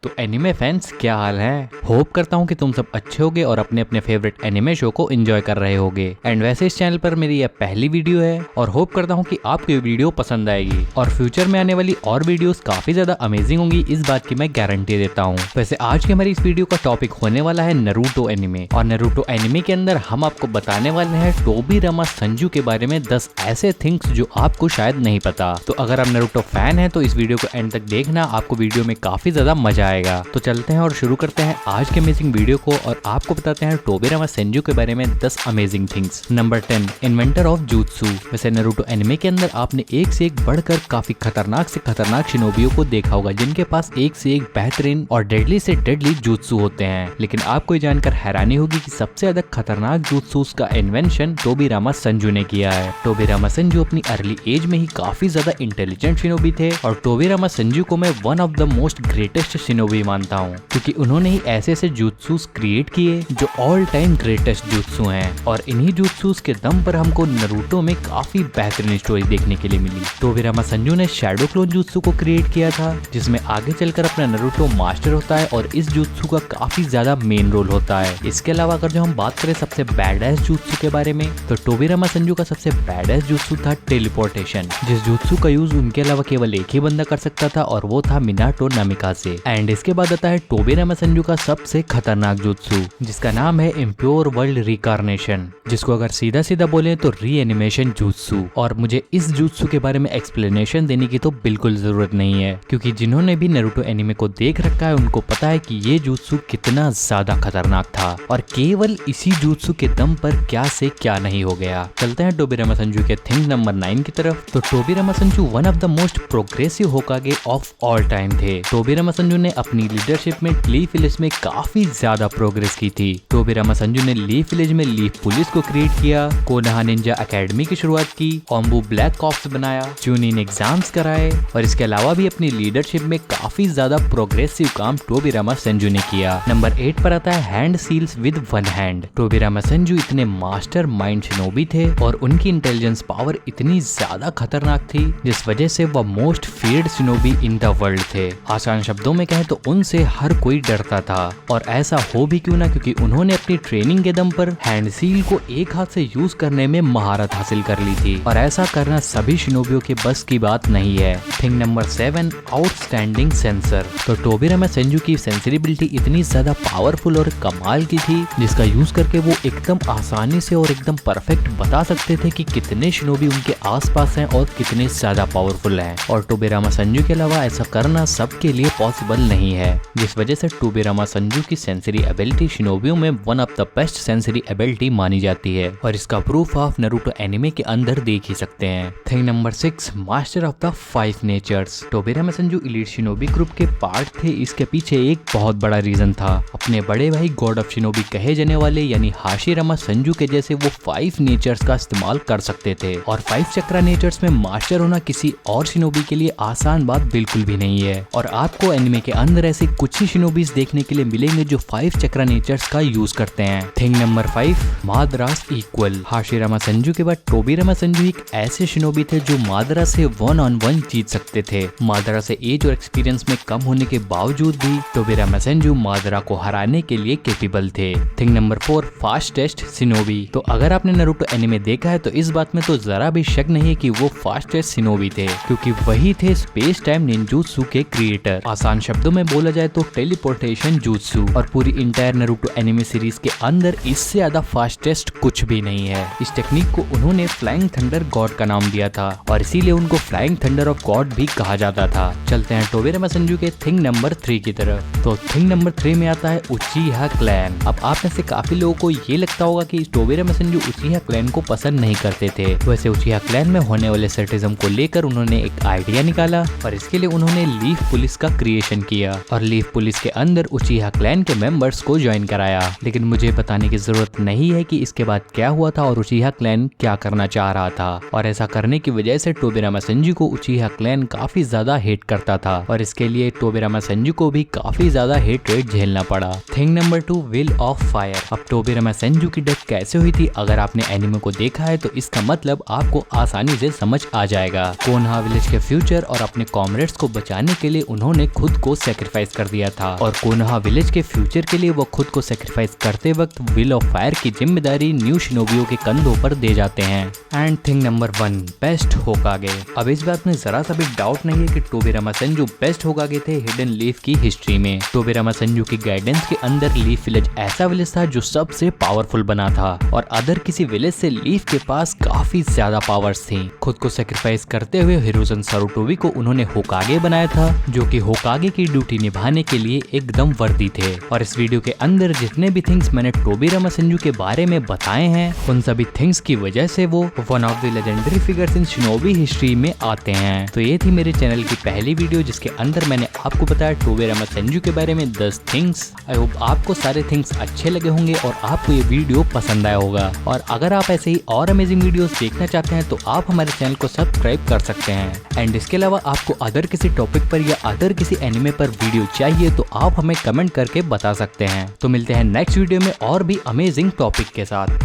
तो anime fans क्या हाल है। होप करता हूँ कि तुम सब अच्छे होगे और अपने अपने फेवरेट एनिमे शो को एंजॉय कर रहे होगे। एंड वैसे इस चैनल पर मेरी यह पहली वीडियो है और होप करता हूँ कि आपको ये वीडियो पसंद आएगी और फ्यूचर में आने वाली और वीडियोस काफी ज्यादा अमेजिंग होंगी, इस बात की मैं गारंटी देता हूँ। वैसे आज की हमारी इस वीडियो का टॉपिक होने वाला है नारुतो एनिमे, और नारुतो एनिमे के अंदर हम आपको बताने वाले हैं टोबीरामा संजू के बारे में 10 ऐसे थिंग्स जो आपको शायद नहीं पता। तो अगर आप नारुतो फैन है तो इस वीडियो को एंड तक देखना, आपको वीडियो में काफी ज्यादा मजा आएगा। तो चलते हैं और शुरू करते हैं आज के अमेजिंग वीडियो को और आपको बताते हैं टोबीरामा संजू के बारे में 10 amazing things. Number 10, inventor of jutsu। वैसे नारुतो एनिमे के अंदर आपने एक से एक बढ़कर काफी खतरनाक से खतरनाक शिनोबियों को देखा होगा, जिनके पास एक से एक बेहतरीन और डेडली से डेडली jutsu होते हैं। लेकिन आपको ये जानकर हैरानी होगी कि सबसे ज्यादा खतरनाक jutsus का इन्वेंशन टोबीरामा संजू ने किया है। टोबीरामा संजू अपनी अर्ली एज में ही काफी ज्यादा इंटेलिजेंट शिनोबी थे और टोबीरामा संजू को मैं one of the most greatest shinobi मानता हूँ, क्योंकि उन्होंने ही ऐसे ऐसे jutsus क्रिएट किए जो ऑल टाइम ग्रेटेस्ट jutsu हैं। और इन्हीं jutsus के दम पर हमको नारुतो में काफी बेहतरीन स्टोरी देखने के लिए मिली। टोबीरामा संजू ने शैडो क्लोन jutsu को क्रिएट किया था, जिसमें आगे चलकर अपना नारुतो मास्टर होता है और इस jutsu का काफी ज्यादा मेन रोल होता है। इसके अलावा अगर जो हम बात करें सबसे बैडएस jutsu के बारे में, तो टोबीरामा संजू का सबसे बैडएस jutsu था टेलीपोर्टेशन, जिस jutsu का यूज उनके अलावा केवल एक ही बंदा कर सकता था और वो था मिनाटो नामिकाजे। एंड इसके बाद आता है टोबीरामा संजू का सबसे खतरनाक jutsu, जिसका नाम है इम्प्योर वर्ल्ड रिकार्नेशन, जिसको अगर सीधा सीधा बोले तो रीएनिमेशन jutsu। और मुझे इस jutsu के बारे में एक्सप्लेनेशन देने की तो बिल्कुल जरूरत नहीं है, क्योंकि जिन्होंने भी नारुतो एनिमे को देख रखा है उनको पता है कि ये jutsu कितना ज्यादा खतरनाक था और केवल इसी jutsu के दम पर क्या से क्या नहीं हो गया। चलते हैं टोबीरामा संजू के थिंग नंबर 9 की तरफ। तो Tobirama Senju one of the most progressive Hokage of all time थे। टोबीरामा संजू ने अपनी लीडरशिप में लीफ विलेज में काफी ज्यादा प्रोग्रेस की थी। टोबीरामा संजू ने लीफ विलेज में लीफ पुलिस को क्रिएट किया, कोनोहा निंजा एकेडमी की शुरुआत की, ओम्बू ब्लैक कॉप्स बनाया, चूनिन एग्जाम्स कराए और इसके अलावा भी अपनी लीडरशिप में काफी ज्यादा प्रोग्रेसिव काम टोबीरामा संजू ने किया। नंबर 8 पर आता है hand seals with one hand. Tobirama Senju इतने मास्टर माइंड शिनोबी थे और उनकी इंटेलिजेंस पावर इतनी ज्यादा खतरनाक थी, जिस वजह से वह most feared shinobi in the world थे। आसान शब्दों में कहें तो उनसे हर कोई डरता था, और ऐसा हो भी क्यों ना, क्योंकि उन्होंने अपनी ट्रेनिंग के दम पर हैंड सील को एक हाथ से यूज करने में महारत हासिल कर ली थी, और ऐसा करना सभी शिनोबियों के बस की बात नहीं है। Thing number 7, outstanding sensor. तो टोबीरामा संजू की सेंसिटिविटी इतनी ज्यादा पावरफुल और कमाल की थी, जिसका यूज करके वो एकदम आसानी से और एकदम परफेक्ट बता सकते थे कि कितने शिनोबी उनके आसपास हैं और कितने ज्यादा पावरफुल हैं। और टोबीरामा संजू के अलावा ऐसा करना सबके लिए पॉसिबल नहीं है, जिस वजह से टोबीरामा संजू की सेंसरी एबिलिटी शिनोबियों में one of the best sensory ability मानी जाती है, और इसका प्रूफ आप नारुतो एनिमे के अंदर देख ही सकते हैं। Thing number 6, master of the 5 natures. Tobirama Senju elite shinobi group के पार्ट थे। इसके पीछे एक बहुत बड़ा रीजन था। अपने बड़े भाई गॉड ऑफ शिनोबी कहे जाने वाले यानी हाशिरामा संजू के जैसे वो 5 नेचर्स का इस्तेमाल कर सकते थे, और 5 चक्रा नेचर्स में मास्टर होना किसी और शिनोबी के लिए आसान बात बिल्कुल भी नहीं है। और आपको एनिमे के अंदर ऐसे कुछ ही शिनोबीज देखने के लिए मिलेंगे जो 5 चक्रा नेचर्स का यूज करते हैं। Thing number 5, Madara's equal. Hashirama Senju के बाद टोबीरामा संजू एक ऐसे शिनोबी थे जो मादरा से 1-on-1 जीत सकते थे। मादरा से एज और एक्सपीरियंस में कम होने के बावजूद भी टोबीरामा संजू मादरा को हराने के लिए कैपेबल थे। Thing number 4, fastest shinobi. तो अगर आपने नारुतो एनिमे देखा है तो इस बात में तो जरा भी शक नहीं है कि वो फास्टेस्ट शिनोबी थे, क्योंकि वही थे स्पेस टाइम निंजुत्सु के क्रिएटर। आसान शब्दों में बोला जाए तो टेलीपोर्टेशन jutsu। और पूरी इंटायर नारुतो एनिमे सीरीज के अंदर इससे ज्यादा फास्टेस्ट कुछ भी नहीं है। इस टेक्निक को उन्होंने फ्लाइंग थंडर गॉड का नाम दिया था, और इसीलिए उनको फ्लाइंग थंडर ऑफ गॉड भी कहा जाता था। चलते हैं टोबीरामा संजू के थिंग नंबर 3 की तरफ। तो थिंग नंबर 3 में आता है उचिहा क्लैन। अब आप में से काफी लोगों को ये लगता होगा कि टोबीरामा संजू उचिहा क्लैन को पसंद नहीं करते थे। वैसे उचिहा क्लैन में होने वाले सेटिज्म को लेकर उन्होंने एक आइडिया निकाला, और इसके लिए उन्होंने लीफ पुलिस का क्रिएशन किया और लीफ पुलिस के अंदर उचिहा क्लैन के मेंबर्स को ज्वाइन कराया। लेकिन मुझे बताने की जरूरत नहीं है कि इसके बाद क्या हुआ था और उचिहा क्लैन क्या करना चाह रहा था, और ऐसा करने की वजह से टोबीरामा संजू को उचिहा क्लैन काफी ज्यादा हेट करता था, और इसके लिए टोबीरामा संजू को भी काफी ज्यादा हेट रेट झेलना पड़ा। Thing number 2, will of fire. अब टोबिरामा सेंजू की डेथ कैसे हुई थी, अगर आपने एनिमे को देखा है तो इसका मतलब आपको आसानी से समझ आ जाएगा। कोनोहा विलेज के फ्यूचर और अपने कॉमरेड्स को बचाने के लिए उन्होंने खुद को सेक्रीफाइस कर दिया था और कोनोहा विलेज के फ्यूचर के लिए वो खुद को सेक्रीफाइस करते वक्त विल ऑफ फायर की जिम्मेदारी न्यू शिनोबियों के कंधों पर दे जाते हैं। And thing number 1, best होकागे। अब इस बात में जरा सा भी डाउट नहीं है कि टोबिरामा सेंजू बेस्ट होकागे थे हिडन लीफ की हिस्ट्री में। टोबिरामा सेंजू की गाइडेंस के अंदर लीफ विलेज ऐसा विलेज था जो सबसे पावरफुल बना था और अदर किसी विलेज से लीफ के पास काफी ज्यादा पावर्स थी। खुद को सेक्रीफाइस करते हुए हिरोजन सारुटोबी को उन्होंने होकागे बनाया था, जो कि होकागे की ड्यूटी निभाने के लिए एकदम वर्दी थे। और इस वीडियो के अंदर जितने भी थिंग्स मैंने टोबिरामा सेंजू के बारे में बताए हैं उन सभी थिंग्स की वजह से वो one of the legendary figures in shinobi history में आते हैं। तो ये थी मेरे चैनल की पहली वीडियो जिसके अंदर मैंने आपको बताया टोबिरामा सेंजू के बारे में 10 थिंग्स। आई होप आपको सारे थिंग्स अच्छे लगे होंगे और आपको ये वीडियो पसंद आया होगा। और अगर आप ऐसे ही और अमेजिंग वीडियोस देखना चाहते हैं तो आप हमारे चैनल को सब्सक्राइब कर सकते हैं। एंड इसके अलावा आपको अदर किसी टॉपिक पर या अदर किसी एनिमे पर वीडियो चाहिए तो आप हमें कमेंट करके बता सकते हैं। तो मिलते हैं नेक्स्ट वीडियो में और भी अमेजिंग टॉपिक के साथ।